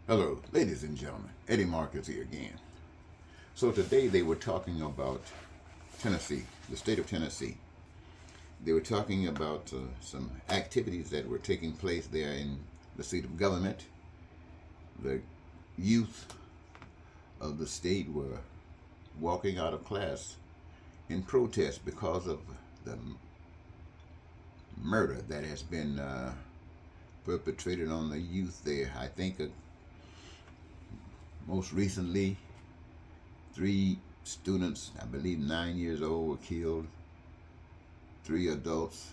Hello, ladies and gentlemen. Eddie Marcus here again. So today they were talking about Tennessee, the state of Tennessee. They were talking about some activities that were taking place there in the seat of government. The youth of the state were walking out of class in protest because of the murder that has been perpetrated on the youth there. I think most recently, 3 students, I believe 9 years old, were killed. 3 adults.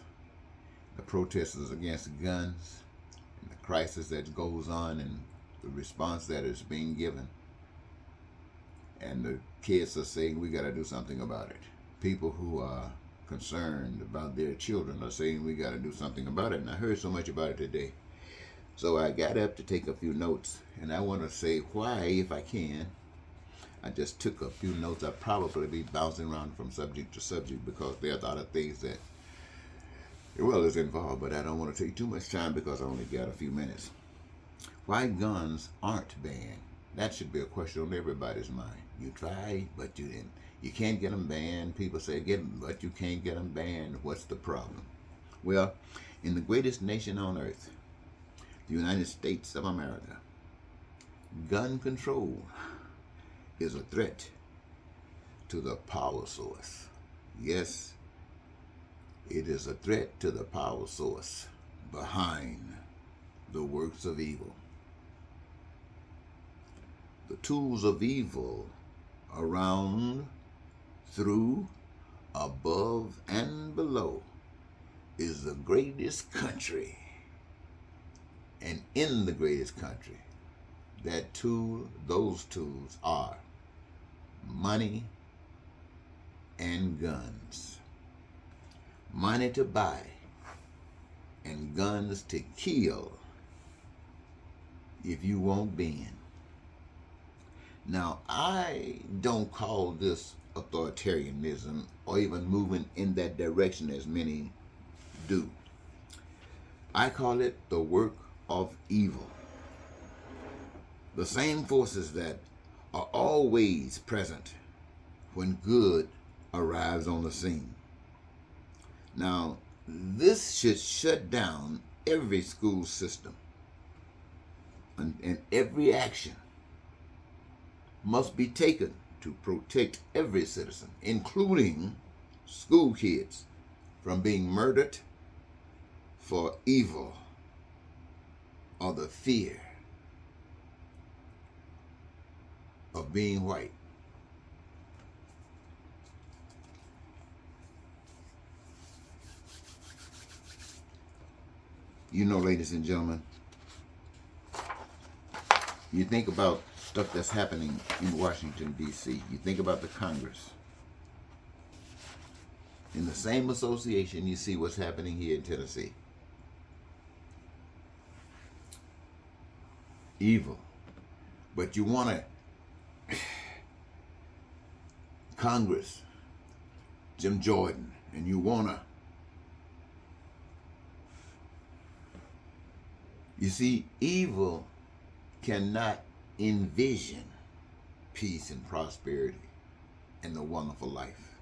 The protest is against guns and the crisis that goes on and the response that is being given. And the kids are saying we got to do something about it. People who are concerned about their children are saying we got to do something about it. And I heard so much about it today. So I got up to take a few notes, and I want to say why, if I can. I just took a few notes. I'll probably be bouncing around from subject to subject because there are a lot of things that, well, is involved, but I don't want to take too much time because I only got a few minutes. Why guns aren't banned? That should be a question on everybody's mind. You try, but you didn't. You can't get them banned. People say get them, but you can't get them banned. What's the problem? Well, in the greatest nation on earth, the United States of America, gun control is a threat to the power source. Yes, it is a threat to the power source behind the works of evil. The tools of evil around, through, above, and below is the greatest country. And in the greatest country, those tools are money and guns. Money to buy and guns to kill if you won't bend. Now, I don't call this authoritarianism or even moving in that direction as many do. I call it the work of evil. The same forces that are always present when good arrives on the scene. Now, this should shut down every school system, and every action must be taken to protect every citizen, including school kids, from being murdered for evil or the fear of being white. You know, ladies and gentlemen, you think about stuff that's happening in Washington, D.C. You think about the Congress. In the same association, you see what's happening here in Tennessee. Evil. But you want to Congress, Jim Jordan, and you want to, you see, evil cannot envision peace and prosperity and a wonderful life.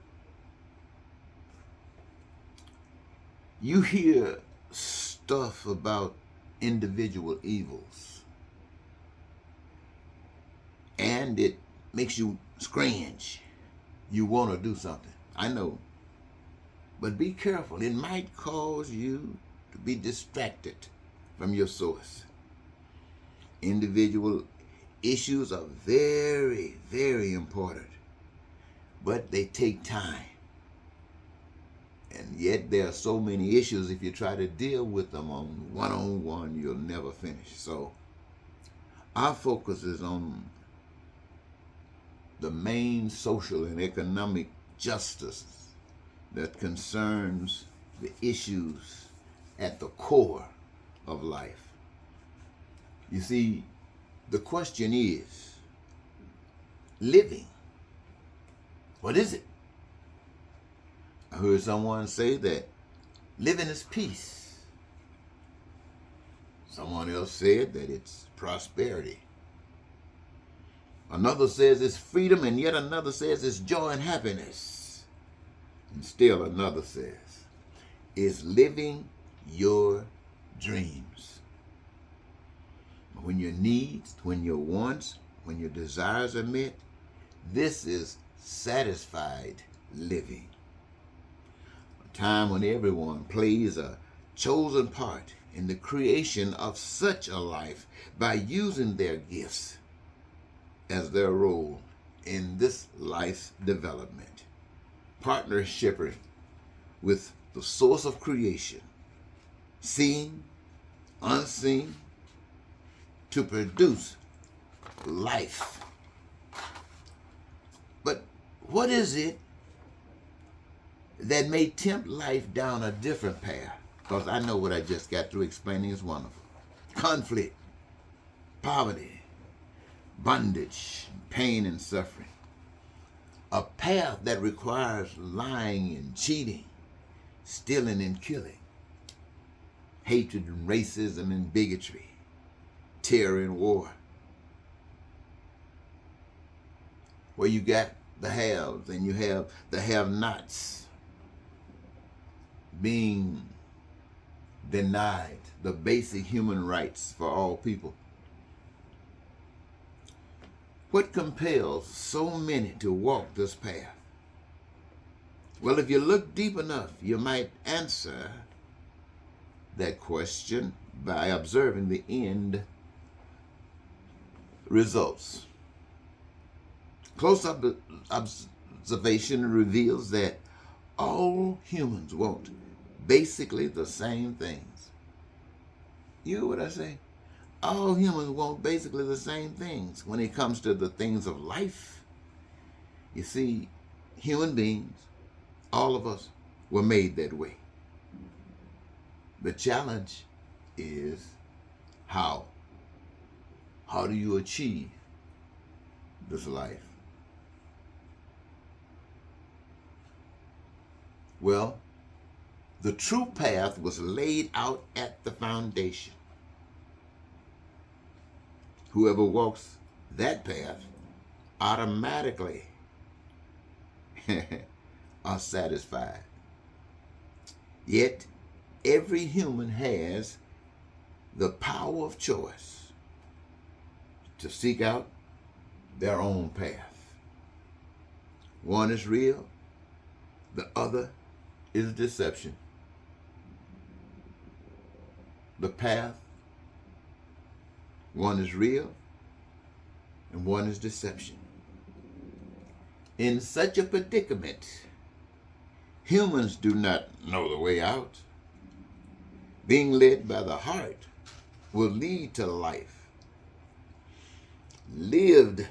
You hear stuff about individual evils, and it makes you scringe. You want to do something. I know. But be careful. It might cause you to be distracted from your source. Individual issues are very, very important, but they take time. And yet there are so many issues, if you try to deal with them on one-on-one, you'll never finish. So our focus is on the main social and economic justice that concerns the issues at the core of life. You see, the question is, living, what is it? I heard someone say that living is peace. Someone else said that it's prosperity. Another says it's freedom, and yet another says it's joy and happiness. And still another says it's living your dreams. When your needs, when your wants, when your desires are met, this is satisfied living. A time when everyone plays a chosen part in the creation of such a life by using their gifts as their role in this life's development, partnershiping with the source of creation, seen, unseen, to produce life. But what is it that may tempt life down a different path? Because I know what I just got through explaining is wonderful. Conflict, poverty, bondage, pain and suffering. A path that requires lying and cheating, stealing and killing, hatred and racism and bigotry, terror and war. Where you got the haves and you have the have-nots being denied the basic human rights for all people. What compels so many to walk this path? Well, if you look deep enough, you might answer that question by observing the end results. Close observation reveals that all humans want basically the same things. You hear what I say? All humans want basically the same things when it comes to the things of life. You see, human beings, all of us, were made that way. The challenge is how? How do you achieve this life? Well, the true path was laid out at the foundation. Whoever walks that path automatically are satisfied. Yet, every human has the power of choice to seek out their own path. One is real, the other is deception. The path, one is real and one is deception. In such a predicament, humans do not know the way out. Being led by the heart will lead to life, lived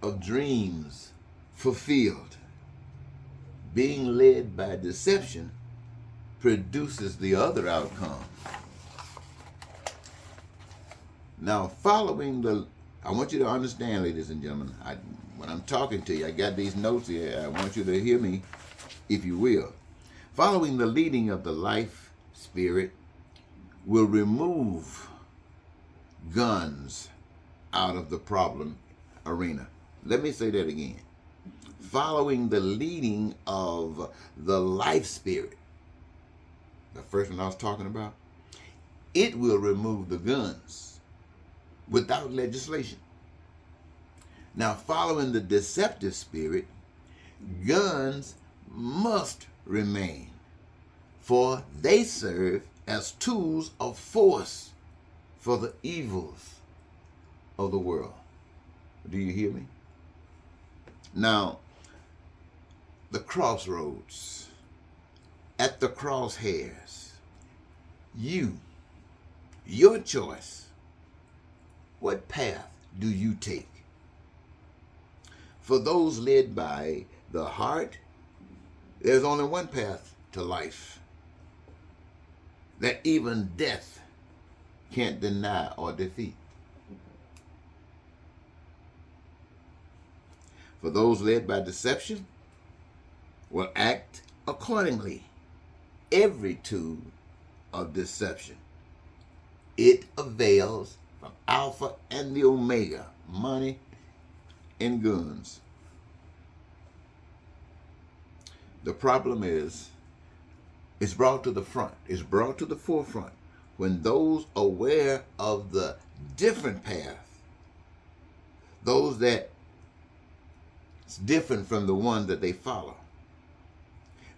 of dreams fulfilled. Being led by deception produces the other outcome. Now, I want you to understand, ladies and gentlemen, when I'm talking to you, I got these notes here. I want you to hear me, if you will. Following the leading of the life spirit will remove guns out of the problem arena. Let me say that again. Following the leading of the life spirit, the first one I was talking about, it will remove the guns without legislation. Now, following the deceptive spirit, guns must remain, for they serve as tools of force for the evils of the world. Do you hear me? Now, the crossroads, at the crosshairs, your choice, what path do you take? For those led by the heart, there's only one path to life that even death can't deny or defeat. For those led by deception will act accordingly. Every tool of deception, it avails from Alpha and the Omega, money and guns. The problem is, it's brought to the front. It's brought to the forefront when those aware of the different path, those that it's different from the one that they follow,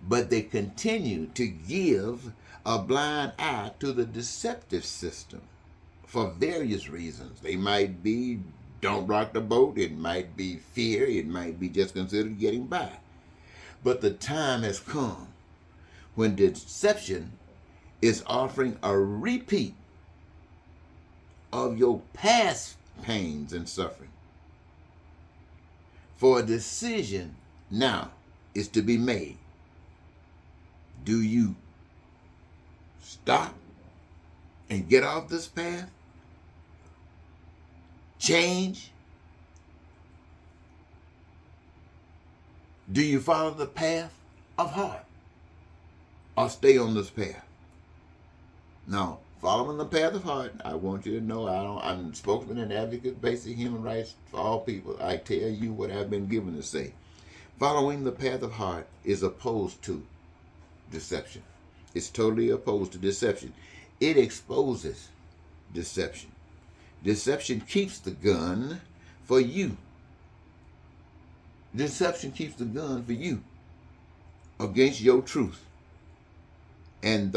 but they continue to give a blind eye to the deceptive system for various reasons. They might be don't rock the boat, it might be fear, it might be just considered getting by. But the time has come when deception is offering a repeat of your past pains and suffering. For a decision now is to be made. Do you stop and get off this path? Change? Do you follow the path of heart or stay on this path? Now, following the path of heart, I want you to know I'm a spokesman and advocate, basic human rights for all people. I tell you what I've been given to say. Following the path of heart is opposed to deception. It's totally opposed to deception. It exposes deception. Deception keeps the gun for you. Deception keeps the gun for you against your truth. And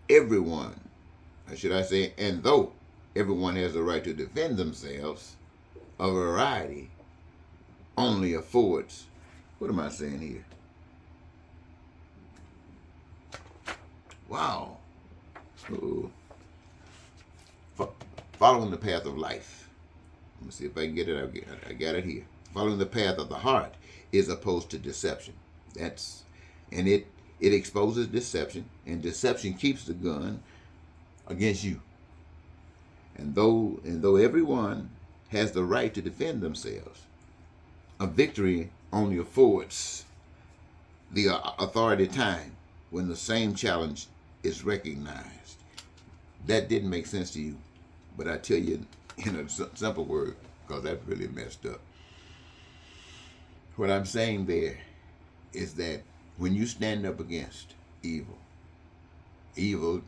everyone, or should I say, and though everyone has the right to defend themselves, a variety only affords, what am I saying here? Wow. Ooh. Following the path of life. Let me see if I can get it. I got it here. Following the path of the heart is opposed to deception. It exposes deception, and deception keeps the gun against you. And though everyone has the right to defend themselves, a victory only affords the authority time when the same challenge is recognized. That didn't make sense to you, but I tell you in a simple word, because that's really messed up. What I'm saying there is that when you stand up against evil, evil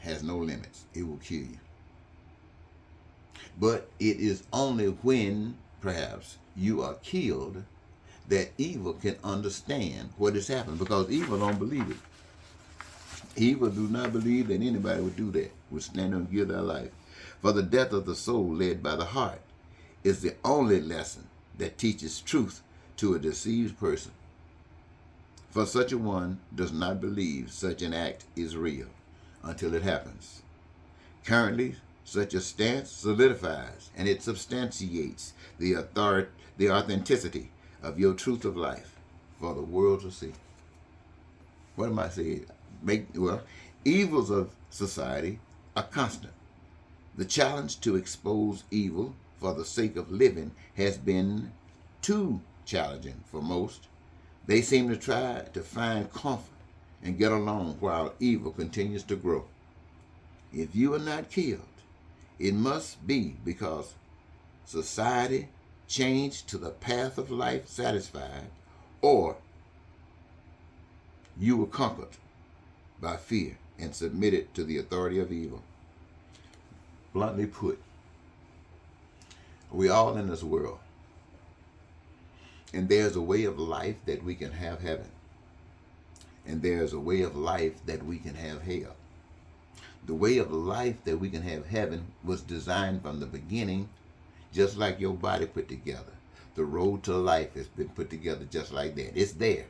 has no limits. It will kill you. But it is only when, perhaps, you are killed that evil can understand what has happened, because evil don't believe it. Evil do not believe that anybody would do that, would stand up and give their life. For the death of the soul led by the heart is the only lesson that teaches truth to a deceived person. For such a one does not believe such an act is real until it happens. Currently, such a stance solidifies and it substantiates the authenticity of your truth of life for the world to see. What am I saying? Evils of society are constant. The challenge to expose evil for the sake of living has been too challenging for most. They seem to try to find comfort and get along while evil continues to grow. If you are not killed, it must be because society changed to the path of life satisfied, or you were conquered by fear and submitted to the authority of evil. Bluntly put, we all in this world, and there's a way of life that we can have heaven, and there's a way of life that we can have hell. The way of life that we can have heaven was designed from the beginning, just like your body put together. The road to life has been put together just like that. It's there.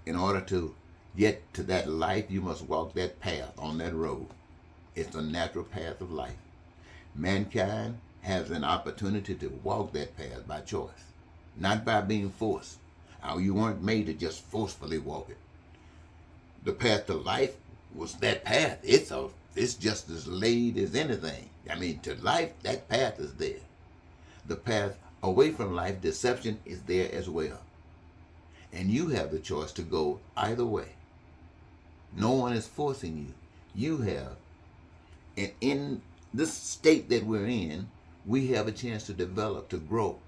In order to get to that life, you must walk that path on that road. It's the natural path of life. Mankind has an opportunity to walk that path by choice, not by being forced. You weren't made to just forcefully walk it. The path to life was that path. It's just as laid as anything. To life, that path is there. The path away from life, deception, is there as well. And you have the choice to go either way. No one is forcing you. You have. And in this state that we're in, we have a chance to develop, to grow,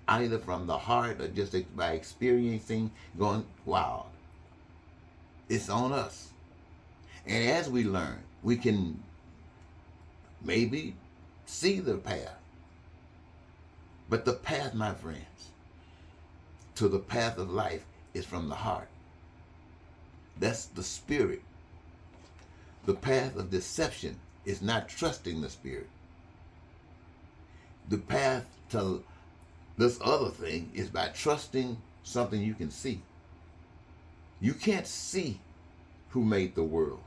either from the heart or just by experiencing, going, wow, it's on us. And as we learn, we can maybe see the path. But the path, my friends, to the path of life is from the heart. That's the spirit. The path of deception is not trusting the spirit. The path to this other thing is by trusting something you can see. You can't see who made the world.